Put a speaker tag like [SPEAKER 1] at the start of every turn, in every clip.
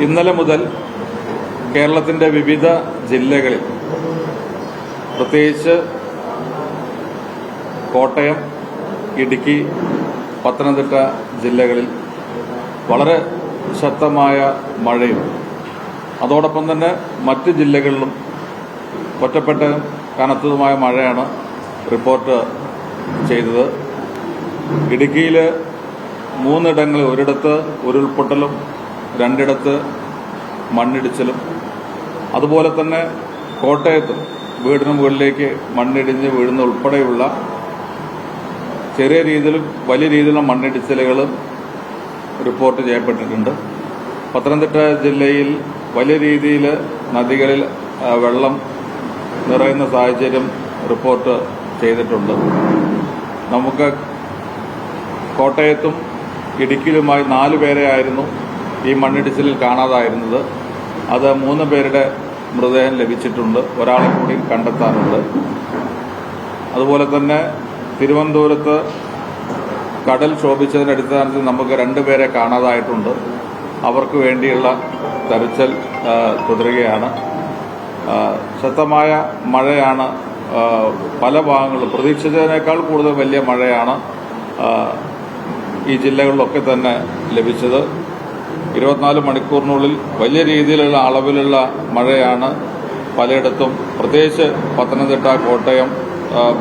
[SPEAKER 1] ഇന്നലെ മുതൽ കേരളത്തിന്റെ വിവിധ ജില്ലകളിൽ, പ്രത്യേകിച്ച് കോട്ടയം, ഇടുക്കി, പത്തനംതിട്ട ജില്ലകളിൽ വളരെ ശക്തമായ മഴയും അതോടൊപ്പം തന്നെ മറ്റ് ജില്ലകളിലും ഒറ്റപ്പെട്ട കനത്തതുമായ മഴയാണ് റിപ്പോർട്ട് ചെയ്തത്. ഇടുക്കിയിൽ 3 ഇടങ്ങളിൽ, ഒരിടത്ത് ഉരുൾപൊട്ടലും 2 ഇടത്ത് മണ്ണിടിച്ചിലും, അതുപോലെ തന്നെ കോട്ടയത്തും വീടിന് മുകളിലേക്ക് മണ്ണിടിഞ്ഞ് വീഴുന്ന ഉൾപ്പെടെയുള്ള ചെറിയ രീതിയിലും വലിയ രീതിയിലുള്ള മണ്ണിടിച്ചിലുകളും റിപ്പോർട്ട് ചെയ്യപ്പെട്ടിട്ടുണ്ട്. പത്തനംതിട്ട ജില്ലയിൽ വലിയ രീതിയിൽ നദികളിൽ വെള്ളം നിറയുന്ന സാഹചര്യം റിപ്പോർട്ട് ചെയ്തിട്ടുണ്ട്. നമുക്ക് കോട്ടയത്തും ഇടുക്കിയിലുമായി 4 പേരെയായിരുന്നു ഈ മണ്ണിടിച്ചിലിൽ കാണാതായിരുന്നത്. അത് 3 പേരുടെ മൃതദേഹം ലഭിച്ചിട്ടുണ്ട്, ഒരാളെ കൂടി കണ്ടെത്താനുണ്ട്. അതുപോലെ തന്നെ തിരുവനന്തപുരത്ത് കടൽ ക്ഷോഭിച്ചതിന്റെ അടിസ്ഥാനത്തിൽ നമുക്ക് 2 പേരെ കാണാതായിട്ടുണ്ട്. അവർക്ക് വേണ്ടിയുള്ള തെരച്ചിൽ തുടരുകയാണ്. ശക്തമായ മഴയാണ് പല ഭാഗങ്ങളിലും, പ്രതീക്ഷിച്ചതിനേക്കാൾ കൂടുതൽ വലിയ മഴയാണ് ഈ ജില്ലകളിലൊക്കെ തന്നെ ലഭിച്ചത്. 24 മണിക്കൂറിനുള്ളിൽ വലിയ രീതിയിലുള്ള അളവിലുള്ള മഴയാണ് പലയിടത്തും, പ്രത്യേകിച്ച് പത്തനംതിട്ട, കോട്ടയം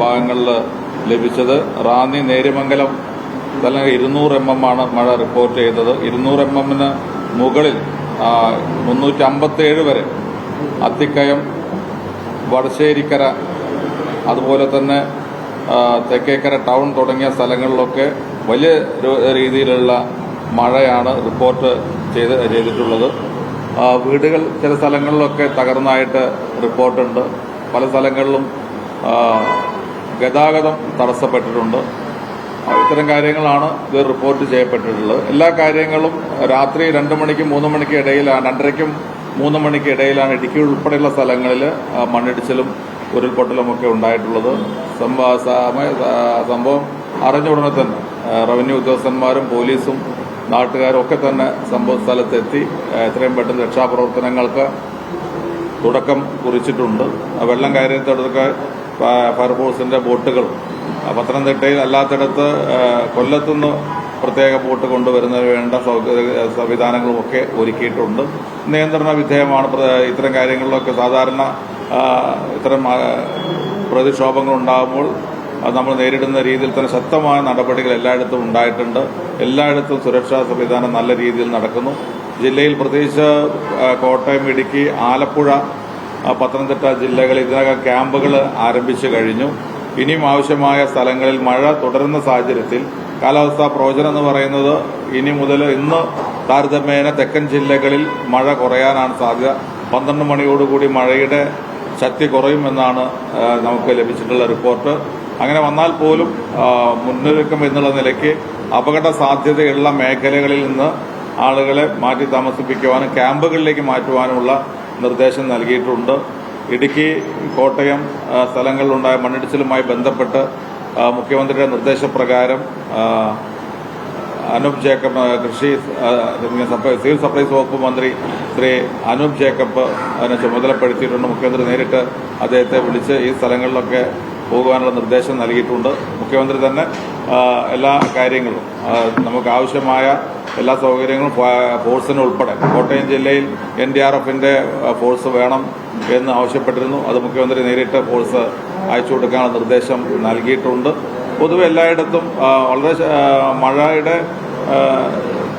[SPEAKER 1] ഭാഗങ്ങളിൽ ലഭിച്ചത്. റാന്നി, നേര്യമംഗലം 200 mm ആണ് മഴ റിപ്പോർട്ട് ചെയ്തത്. 200 mm മുകളിൽ 357 വരെ അത്തിക്കയം, വടശ്ശേരിക്കര, അതുപോലെ തന്നെ തെക്കേക്കര ടൗൺ തുടങ്ങിയ സ്ഥലങ്ങളിലൊക്കെ വലിയ രീതിയിലുള്ള മഴയാണ് റിപ്പോർട്ട് ചെയ്തിട്ടുള്ളത്. വീടുകൾ ചില സ്ഥലങ്ങളിലൊക്കെ തകർന്നതായിട്ട് റിപ്പോർട്ടുണ്ട്. പല സ്ഥലങ്ങളിലും ഗതാഗതം തടസ്സപ്പെട്ടിട്ടുണ്ട്. ഇത്തരം കാര്യങ്ങളാണ് ഇത് റിപ്പോർട്ട് ചെയ്യപ്പെട്ടിട്ടുള്ളത്. എല്ലാ കാര്യങ്ങളും രാത്രി 2 മണിക്കും 3 മണിക്കും ഇടയിലാണ്, 2:30ക്കും 3 മണിക്കും ഇടയിലാണ് ഇടുക്കി ഉൾപ്പെടെയുള്ള സ്ഥലങ്ങളിൽ മണ്ണിടിച്ചിലും ഉരുൾപൊട്ടലുമൊക്കെ ഉണ്ടായിട്ടുള്ളത്. സംഭവം അറിഞ്ഞ ഉടനെ തന്നെ റവന്യൂ ഉദ്യോഗസ്ഥന്മാരും പോലീസും നാട്ടുകാരും ഒക്കെ തന്നെ സംഭവ സ്ഥലത്തെത്തി എത്രയും പെട്ടെന്ന് രക്ഷാപ്രവർത്തനങ്ങൾക്ക് തുടക്കം കുറിച്ചിട്ടുണ്ട്. വെള്ളം കയറിയതൊക്കെ ഫയർഫോഴ്സിന്റെ ബോട്ടുകളും, പത്തനംതിട്ടയിൽ അല്ലാത്തിടത്ത് കൊല്ലത്തുനിന്ന് പ്രത്യേക ബോട്ട് കൊണ്ടുവരുന്നതിന് വേണ്ട സംവിധാനങ്ങളുമൊക്കെ ഒരുക്കിയിട്ടുണ്ട്. നിയന്ത്രണ വിധേയമാണ്. ഇത്തരം കാര്യങ്ങളിലൊക്കെ സാധാരണ ഇത്തരം പ്രതിക്ഷോഭങ്ങൾ ഉണ്ടാകുമ്പോൾ അത് നമ്മൾ നേരിടുന്ന രീതിയിൽ തന്നെ ശക്തമായ നടപടികൾ എല്ലായിടത്തും ഉണ്ടായിട്ടുണ്ട്. എല്ലായിടത്തും സുരക്ഷാ സംവിധാനം നല്ല രീതിയിൽ നടക്കുന്നു. ജില്ലയിൽ പ്രത്യേകിച്ച് കോട്ടയം, ഇടുക്കി, ആലപ്പുഴ, പത്തനംതിട്ട ജില്ലകളിൽ ഇതിനകം ക്യാമ്പുകൾ ആരംഭിച്ചു കഴിഞ്ഞു. ഇനിയും ആവശ്യമായ സ്ഥലങ്ങളിൽ മഴ തുടരുന്ന സാഹചര്യത്തിൽ കാലാവസ്ഥാ പ്രവചനം എന്ന് പറയുന്നത് ഇനി മുതൽ ഇന്ന് താരതമ്യേന തെക്കൻ ജില്ലകളിൽ മഴ കുറയാനാണ് സാധ്യത. 12 മണിയോടുകൂടി മഴയുടെ ശക്തി കുറയുമെന്നാണ് നമുക്ക് ലഭിച്ചിട്ടുള്ള റിപ്പോർട്ട്. അങ്ങനെ വന്നാൽ പോലും മുന്നൊരുക്കം എന്നുള്ള നിലയ്ക്ക് അപകട സാധ്യതയുള്ള മേഖലകളിൽ നിന്ന് ആളുകളെ മാറ്റി താമസിപ്പിക്കുവാനും ക്യാമ്പുകളിലേക്ക് മാറ്റുവാനുമുള്ള നിർദ്ദേശം നൽകിയിട്ടുണ്ട്. ഇടുക്കി, കോട്ടയം സ്ഥലങ്ങളിലുണ്ടായ മണ്ണിടിച്ചിലുമായി ബന്ധപ്പെട്ട് മുഖ്യമന്ത്രിയുടെ നിർദ്ദേശപ്രകാരം അനൂപ് ജേക്കബ്, സിവിൽ സപ്ലൈസ് വകുപ്പ് മന്ത്രി ശ്രീ അനൂപ് ജേക്കബ് അതിനെ ചുമതലപ്പെടുത്തിയിട്ടുണ്ട്. മുഖ്യമന്ത്രി നേരിട്ട് അദ്ദേഹത്തെ വിളിച്ച് ഈ സ്ഥലങ്ങളിലൊക്കെ പോകുവാനുള്ള നിർദ്ദേശം നൽകിയിട്ടുണ്ട്. മുഖ്യമന്ത്രി തന്നെ എല്ലാ കാര്യങ്ങളും, നമുക്ക് ആവശ്യമായ എല്ലാ സൗകര്യങ്ങളും ഫോഴ്സിന് ഉൾപ്പെടെ കോട്ടയം ജില്ലയിൽ NDRFന്റെ ഫോഴ്സ് വേണം എന്ന് ആവശ്യപ്പെട്ടിരുന്നു. അത് മുഖ്യമന്ത്രി നേരിട്ട് ഫോഴ്സ് അയച്ചു കൊടുക്കാനുള്ള നിർദ്ദേശം നൽകിയിട്ടുണ്ട്. പൊതുവെ എല്ലായിടത്തും വളരെ മഴയുടെ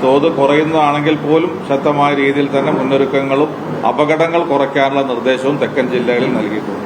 [SPEAKER 1] തോത് കുറയുന്നതാണെങ്കിൽ പോലും ശക്തമായ രീതിയിൽ തന്നെ മുന്നൊരുക്കങ്ങളും അപകടങ്ങൾ കുറയ്ക്കാനുള്ള നിർദ്ദേശവും തെക്കൻ ജില്ലകളിൽ നൽകിയിട്ടുണ്ട്.